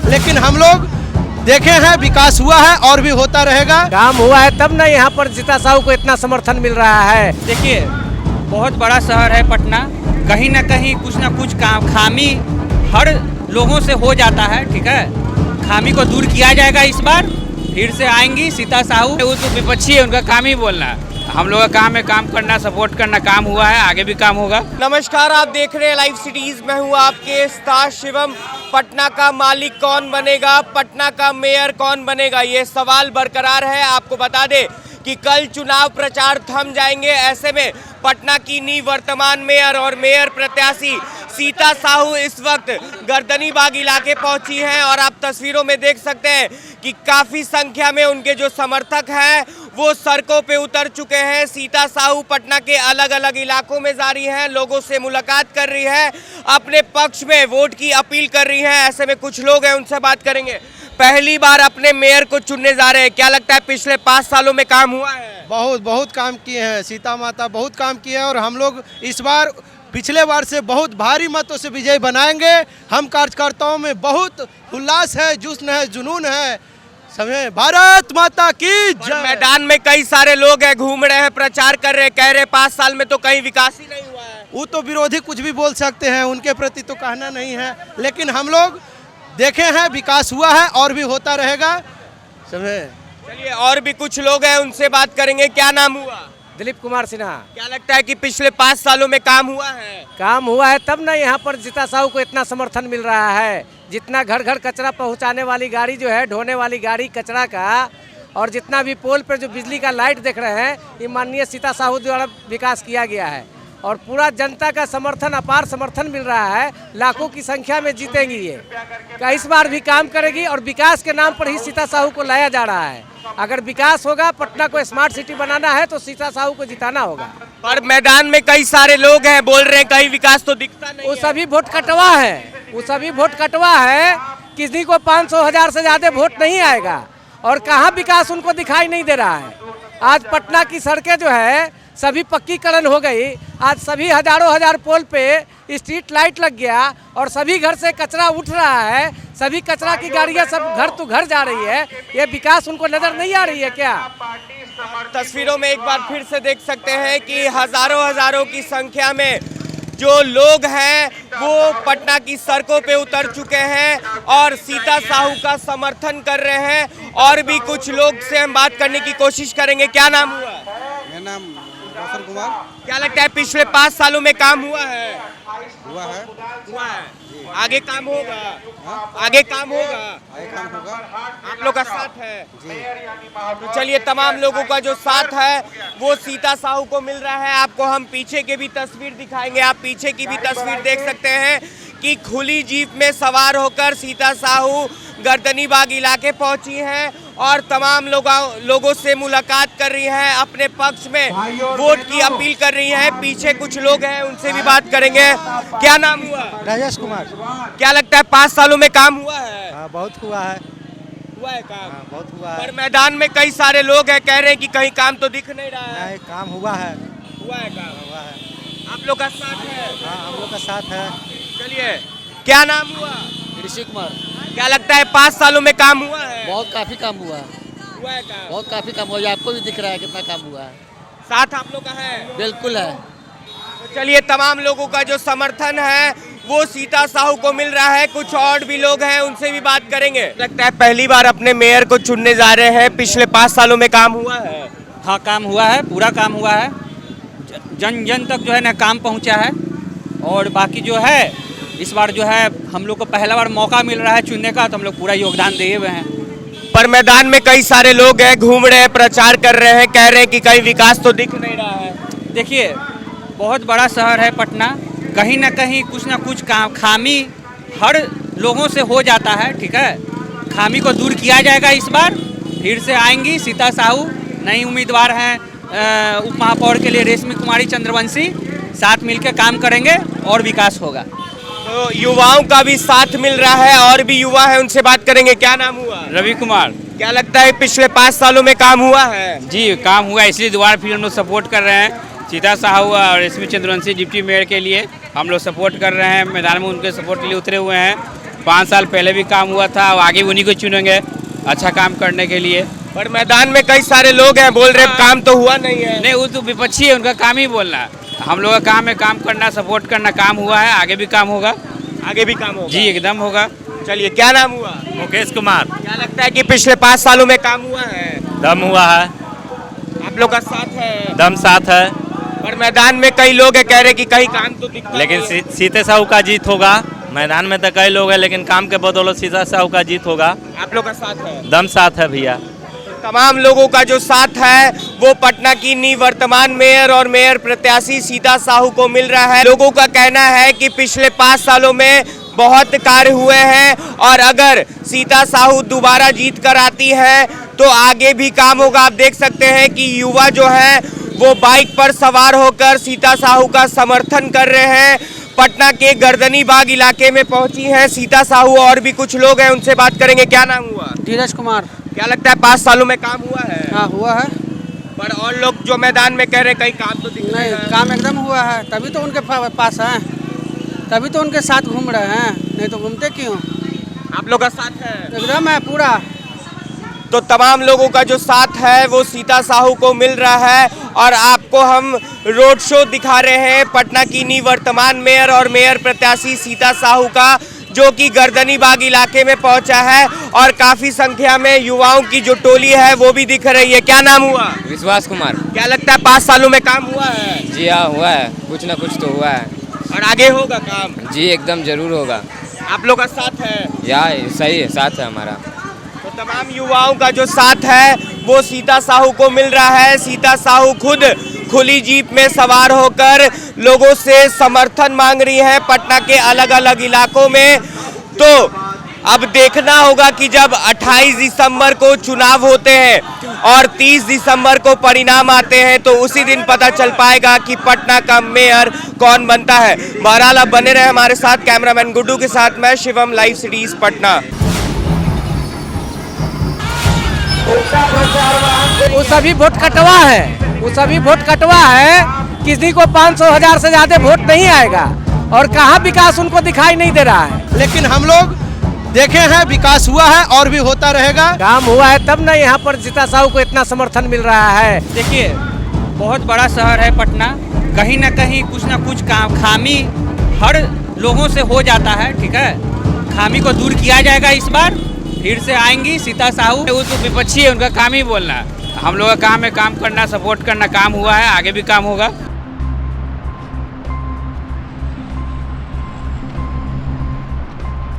लेकिन हम लोग देखे हैं विकास हुआ है और भी होता रहेगा। काम हुआ है तब ना यहाँ पर जीता साहू को इतना समर्थन मिल रहा है। देखिए, बहुत बड़ा शहर है पटना, कहीं ना कहीं कुछ ना कुछ खामी हर लोगों से हो जाता है। ठीक है, खामी को दूर किया जाएगा। इस बार फिर से आएंगी सीता साहू। वो तो विपक्षी है, उनका काम ही बोलना है। हम लोग का काम है काम करना, सपोर्ट करना। काम हुआ है, आगे भी काम होगा। नमस्कार, आप देख रहे हैं लाइव सिटीज। मैं हूँ आपके स्टार शिवम। पटना का मालिक कौन बनेगा, पटना का मेयर कौन बनेगा, ये सवाल बरकरार है। आपको बता दें कि कल चुनाव प्रचार थम जाएंगे। ऐसे में पटना की निवर्तमान मेयर और मेयर प्रत्याशी सीता साहू इस वक्त गर्दनीबाग इलाके पहुंची हैं और आप तस्वीरों में देख सकते हैं कि काफ़ी संख्या में उनके जो समर्थक हैं वो सड़कों पे उतर चुके हैं। सीता साहू पटना के अलग अलग इलाकों में जा रही हैं, लोगों से मुलाकात कर रही है, अपने पक्ष में वोट की अपील कर रही हैं। ऐसे में कुछ लोग हैं, उनसे बात करेंगे। पहली बार अपने मेयर को चुनने जा रहे हैं, क्या लगता है पिछले 5 सालों में काम हुआ है? बहुत काम किए हैं, सीता माता बहुत काम किए हैं और हम लोग इस बार पिछले बार से बहुत भारी मतों से विजय बनाएंगे। हम कार्यकर्ताओं में बहुत उल्लास है, जुस्न है, जुनून है। समय भारत माता की जय। मैदान में कई सारे लोग हैं, घूम रहे हैं, प्रचार कर रहे हैं, कह रहे 5 साल में तो कहीं विकास ही नहीं हुआ है। वो तो विरोधी कुछ भी बोल सकते हैं, उनके प्रति तो कहना नहीं है। लेकिन हम लोग देखे हैं विकास हुआ है और भी होता रहेगा। समय चलिए, और भी कुछ लोग हैं, उनसे बात करेंगे। क्या नाम हुआ? दिलीप कुमार सिन्हा। क्या लगता है कि पिछले 5 सालों में काम हुआ है? काम हुआ है तब ना यहाँ पर जीता साहू को इतना समर्थन मिल रहा है। जितना घर घर कचरा पहुँचाने वाली गाड़ी जो है, ढोने वाली गाड़ी कचरा का, और जितना भी पोल पर जो बिजली का लाइट देख रहे हैं, ये माननीय सीता साहू द्वारा विकास किया गया है और पूरा जनता का समर्थन, अपार समर्थन मिल रहा है। लाखों की संख्या में जीतेंगी ये, इस बार भी काम करेगी और विकास के नाम पर ही सीता साहू को लाया जा रहा है। अगर विकास होगा, पटना को स्मार्ट सिटी बनाना है तो सीता साहू को जिताना होगा। पर मैदान में कई सारे लोग हैं, बोल रहे हैं कहीं विकास तो दिखता नहीं। वो सभी वोट कटवा है, वो सभी वोट कटवा है। किसी को 500,000 से ज्यादा वोट नहीं आएगा और कहाँ विकास उनको दिखाई नहीं दे रहा है। आज पटना की सड़कें जो है सभी पक्कीकरण हो गई। आज सभी हजार पोल पे स्ट्रीट लाइट लग गया और सभी घर से कचरा उठ रहा है। सभी कचरा की गाड़ियां सब घर तो घर जा रही है। ये विकास उनको नजर नहीं आ रही है क्या? तस्वीरों में एक बार फिर से देख सकते हैं कि हजारों की संख्या में जो लोग हैं वो पटना की सड़कों पे उतर चुके हैं और सीता साहू का समर्थन कर रहे हैं। और भी कुछ लोग से हम बात करने की कोशिश करेंगे। क्या नाम हुआ? मेरा नाम रोशन कुमार। क्या लगता है पिछले 5 सालों में काम हुआ है? हुआ है। आगे काम होगा? आगे काम होगा? आगे काम होगा। आप लोग का साथ है जी। तो चलिए, तमाम लोगों का जो साथ है वो सीता साहू को मिल रहा है। आपको हम पीछे की भी तस्वीर दिखाएंगे। आप पीछे की भी तस्वीर देख सकते हैं कि खुली जीप में सवार होकर सीता साहू गर्दनीबाग इलाके पहुंची हैं और तमाम लोगों से मुलाकात कर रही हैं, अपने पक्ष में वोट की अपील कर रही हैं। पीछे कुछ लोग हैं, उनसे भी बात करेंगे। क्या नाम हुआ? राजेश कुमार। क्या लगता है 5 सालों में काम हुआ है? हाँ, बहुत हुआ है। हुआ है काम? हाँ, बहुत हुआ है। पर मैदान में कई सारे लोग हैं, कह रहे हैं कि कहीं काम तो दिख नहीं रहा है। नहीं, काम हुआ है। हुआ है काम? हुआ है। आप लोग का साथ है? हाँ, हम लोग का साथ है। चलिए, क्या नाम हुआ? ऋषि कुमार। क्या लगता है 5 सालों में काम हुआ है? बहुत काफी काम हुआ है। हुआ है काम? बहुत काफी काम हुआ है। आपको भी दिख रहा है कितना काम हुआ है। साथ आप लोग का है? बिल्कुल है। तो चलिए, तमाम लोगों का जो समर्थन है वो सीता साहू को मिल रहा है। कुछ और भी लोग हैं, उनसे भी बात करेंगे। लगता है पहली बार अपने मेयर को चुनने जा रहे हैं। पिछले 5 सालों में काम हुआ है? हाँ, काम हुआ है, पूरा काम हुआ है। जन जन तक जो है ना काम पहुंचा है। और बाकी जो है इस बार जो है हम लोग को पहला बार मौका मिल रहा है चुनने का, तो हम लोग पूरा योगदान दिए हुए हैं। पर मैदान में कई सारे लोग हैं, घूम रहे हैं, प्रचार कर रहे हैं, कह रहे हैं कि कहीं विकास तो दिख नहीं रहा है। देखिए, बहुत बड़ा शहर है पटना, कहीं ना कहीं कुछ ना कुछ खामी हर लोगों से हो जाता है। ठीक है, खामी को दूर किया जाएगा। इस बार फिर से आएंगी सीता साहू। नई उम्मीदवार हैं उप महापौर के लिए रेशमी कुमारी चंद्रवंशी। साथ मिलकर काम करेंगे और विकास होगा। तो युवाओं का भी साथ मिल रहा है और भी युवा है, उनसे बात करेंगे। क्या नाम हुआ? रवि कुमार। क्या लगता है पिछले 5 सालों में काम हुआ है? जी काम हुआ, इसलिए दोबारा फिर हम लोग सपोर्ट कर रहे हैं सीता साहू और एसपी चंद्रवंशी डिप्टी मेयर के लिए हम लोग सपोर्ट कर रहे हैं। मैदान में उनके सपोर्ट के लिए उतरे हुए हैं। 5 साल पहले भी काम हुआ था और आगे भी उन्हीं को चुनेंगे अच्छा काम करने के लिए। पर मैदान में कई सारे लोग हैं, बोल रहे हैं काम तो हुआ नहीं है। नहीं, वो तो विपक्षी है, उनका काम ही बोलना। हम लोग का काम है काम करना, सपोर्ट करना। काम हुआ है, आगे भी काम होगा। आगे भी काम होगा? जी एकदम होगा। चलिए, क्या नाम हुआ? मुकेश कुमार। क्या लगता है कि पिछले 5 सालों में काम हुआ है? दम हुआ है, आप लोग का साथ है? दम साथ है, पर मैदान में कई लोग हैं कह रहे कि कहीं काम तो दिखता लेकिन नहीं है। सीते साहू का जीत होगा। मैदान में तो कई लोग हैं, लेकिन काम के बदौलत सीता साहू का जीत होगा। आप लोग का साथ है? दम साथ है भैया। तमाम लोगों का जो साथ है वो पटना की निवर्तमान मेयर और मेयर प्रत्याशी सीता साहू को मिल रहा है। लोगों का कहना है कि पिछले 5 सालों में बहुत कार्य हुए हैं और अगर सीता साहू दोबारा जीत कर आती है तो आगे भी काम होगा। आप देख सकते हैं कि युवा जो है वो बाइक पर सवार होकर सीता साहू का समर्थन कर रहे हैं। पटना के गर्दनी बाग इलाके में पहुंची हैं सीता साहू और भी कुछ लोग हैं, उनसे बात करेंगे। क्या नाम हुआ? धीरज कुमार। क्या लगता है 5 सालों में काम हुआ है? हाँ हुआ है। पर और लोग जो मैदान में कह रहे हैं कहीं काम तो दिख नहीं, रहा है। काम एकदम हुआ है, तभी तो उनके पास हैं, तभी तो उनके साथ घूम रहे हैं, नहीं तो घूमते क्यों? आप लोग का साथ है? एकदम है पूरा। तो तमाम लोगों का जो साथ है वो सीता साहू को मिल रहा है और आपको हम रोड शो दिखा रहे हैं पटना की निवर्तमान मेयर और मेयर प्रत्याशी सीता साहू का, जो कि गर्दनी बाग इलाके में पहुंचा है और काफी संख्या में युवाओं की जो टोली है वो भी दिख रही है। क्या नाम हुआ? विश्वास कुमार। क्या लगता है 5 सालों में काम हुआ है? जी हाँ हुआ है, कुछ ना कुछ तो हुआ है। और आगे होगा काम? जी एकदम जरूर होगा। आप लोग का साथ है? या सही है, साथ है हमारा। तो तमाम युवाओं का जो साथ है वो सीता साहू को मिल रहा है। सीता साहू खुद खुली जीप में सवार होकर लोगों से समर्थन मांग रही है पटना के अलग अलग इलाकों में। तो अब देखना होगा कि जब 28 दिसंबर को चुनाव होते हैं और 30 दिसंबर को परिणाम आते हैं तो उसी दिन पता चल पाएगा कि पटना का मेयर कौन बनता है। बहरहाल अब बने रहे हमारे साथ। कैमरामैन गुड्डू के साथ मैं शिवम, लाइव सिटीज पटना। वो सभी वोट कटवा है, वो सभी वोट कटवा है। किसी को 500,000 से ज्यादा वोट नहीं आएगा और कहाँ विकास उनको दिखाई नहीं दे रहा है। लेकिन हम लोग देखे हैं विकास हुआ है और भी होता रहेगा। काम हुआ है तब ना यहाँ पर सीता साहू को इतना समर्थन मिल रहा है। देखिए बहुत बड़ा शहर है पटना, कहीं ना कुछ काम खामी हर लोगों से हो जाता है। ठीक है, खामी को दूर किया जाएगा। इस बार फिर से आएंगी सीता साहू। वो तो विपक्षी है, उनका काम ही बोलना। हम लोग का काम है काम करना, सपोर्ट करना। काम हुआ है, आगे भी काम होगा।